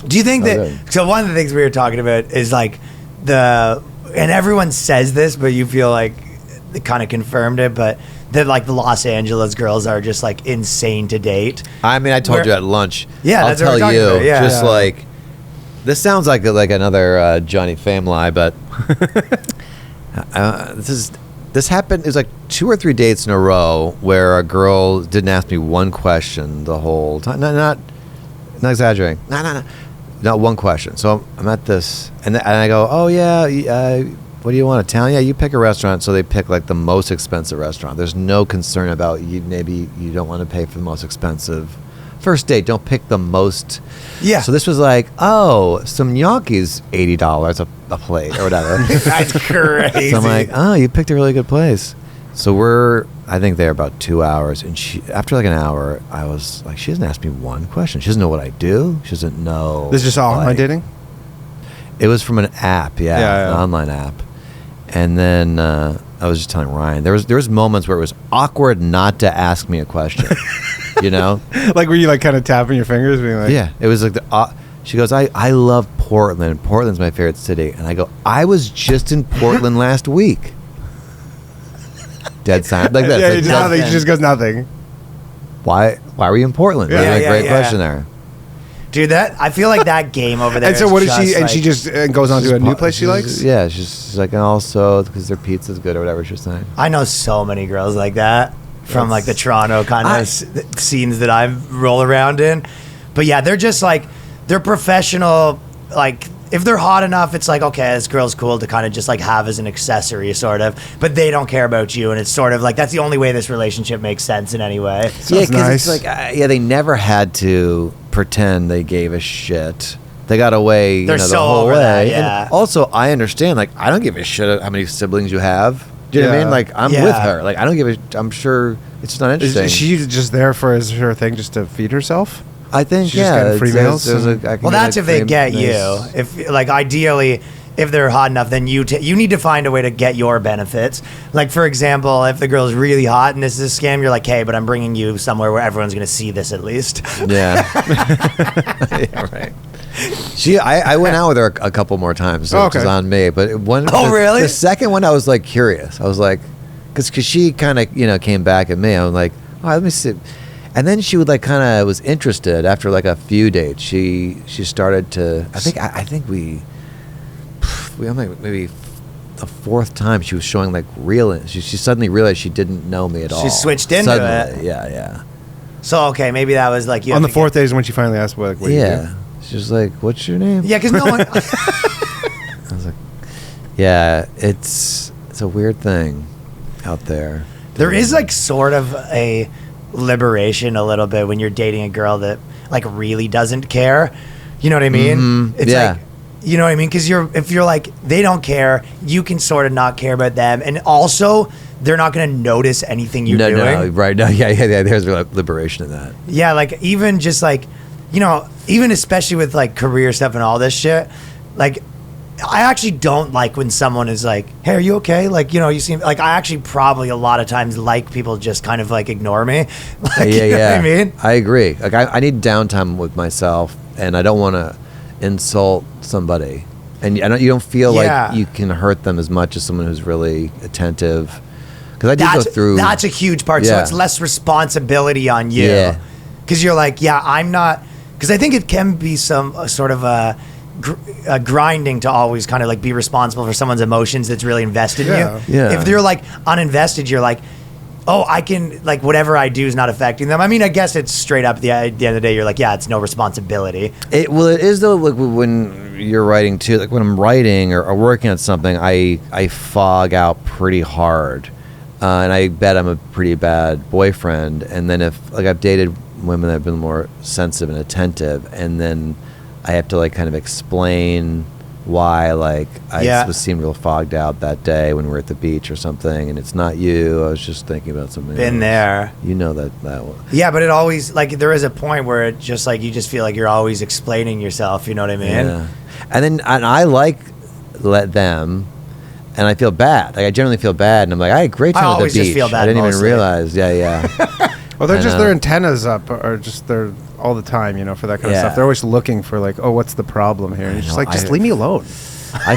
Do you think so one of the things we were talking about is like and everyone says this, but you feel like it kind of confirmed it, but that like the Los Angeles girls are just like insane to date. I mean, I told you at lunch. Yeah, I'll that's what tell we're talking you. about. Yeah, just like this sounds like another Johnny Fame lie, but this happened. It was like 2 or 3 dates in a row where a girl didn't ask me one question the whole time. Not exaggerating. Not one question. So I'm at this, and I go, oh yeah, what do you want, Italian? Yeah, you pick a restaurant. So they pick like the most expensive restaurant. There's no concern about you. Maybe you don't want to pay for the most expensive. First date, don't pick the most. Yeah. So this was like, oh, some gnocchi's $80 a plate or whatever. That's crazy. So I'm like, oh, you picked a really good place. So we're, I think there about 2 hours, and after like an hour, I was like, she doesn't ask me one question. She doesn't know what I do. She doesn't know. This is just online dating? It was from an app, an online app. And then I was just telling Ryan, there was moments where it was awkward not to ask me a question. You know, like were you like kind of tapping your fingers, being like, yeah, it was like she goes, I love Portland. Portland's my favorite city, and I go, I was just in Portland last week. Dead silent like that. Yeah, like, nothing. She just goes nothing. Why were you in Portland? Yeah, great question there. Dude, I feel like that game over there. And so what is she? Like, and she just goes on to a new place she likes. Yeah, she's like, and also because their pizza's good or whatever she's saying. I know so many girls like that from like the Toronto kind of scenes that I roll around in. But yeah, they're just like, they're professional. Like if they're hot enough, it's like, okay, this girl's cool to kind of just like have as an accessory sort of, but they don't care about you. And it's sort of like, that's the only way this relationship makes sense in any way. Yeah, because it's like, they never had to pretend they gave a shit. They got away, They're the so whole over way. that, yeah. And also, I understand, like, I don't give a shit how many siblings you have. Do you know what I mean? Like, I'm with her. Like, I don't give a. I'm sure it's just not interesting. Is she just there for her thing, just to feed herself? I think, She's just getting free meals. Well, that's if they get you. If like ideally, if they're hot enough, then you need to find a way to get your benefits. Like for example, if the girl's really hot and this is a scam, you're like, hey, but I'm bringing you somewhere where everyone's going to see this at least. Yeah. Yeah, right. I went out with her a couple more times, so it was on me. But really? The second one, I was like curious. I was like, because she kind of came back at me. I was like, all right, let me see. And then she would like kind of was interested after like a few dates. She started to. I think we maybe the fourth time she was showing like real. She suddenly realized she didn't know me at all. She switched into it. Yeah. So okay, maybe that was like on the fourth day is when she finally asked what you do. She was like, "What's your name?" Yeah, because no one. I was like, "Yeah, it's a weird thing out there." There is like sort of a liberation a little bit when you're dating a girl that like really doesn't care. You know what I mean? Mm-hmm. It's like, you know what I mean? Because if you're like, they don't care, you can sort of not care about them, and also they're not going to notice anything you're doing. No, right? No, yeah. There's liberation in that. Yeah, like even just like, even especially with like career stuff and all this shit, like I actually don't like when someone is like, hey, are you okay? Like, you seem like, I actually probably a lot of times like people just kind of like ignore me. Like, you know what I mean? I agree. Like I need downtime with myself, and I don't want to insult somebody. And you don't feel like you can hurt them as much as someone who's really attentive. Because I do go through. That's a huge part. So it's less responsibility on you. Yeah. Because you're like, I'm not. Because I think it can be some sort of a grinding to always kind of like be responsible for someone's emotions that's really invested in you. Yeah. If they're like uninvested, you're like, oh, I can, like, whatever I do is not affecting them. I mean, I guess it's straight up at the end of the day, you're like, yeah, it's no responsibility. It is though, like when you're writing too, like when I'm writing or working on something, I fog out pretty hard. And I bet I'm a pretty bad boyfriend. And then if, like, I've dated women that have been more sensitive and attentive, and then I have to, like, kind of explain why, like, I seemed real fogged out that day when we were at the beach or something, and it's not you. I was just thinking about something. Been there. You know that one. Yeah, but it always, like, there is a point where it just, like, you just feel like you're always explaining yourself, you know what I mean? Yeah. And I let them, and I feel bad. Like, I generally feel bad, and I'm like, I had a great time at the beach. Just feel bad I didn't mostly. even realize. Yeah. Well, they're And, just their antennas up, or just they're all the time, for that kind of Yeah. stuff. They're always looking for like, oh, what's the problem here? And you're just know, like, just leave me alone. I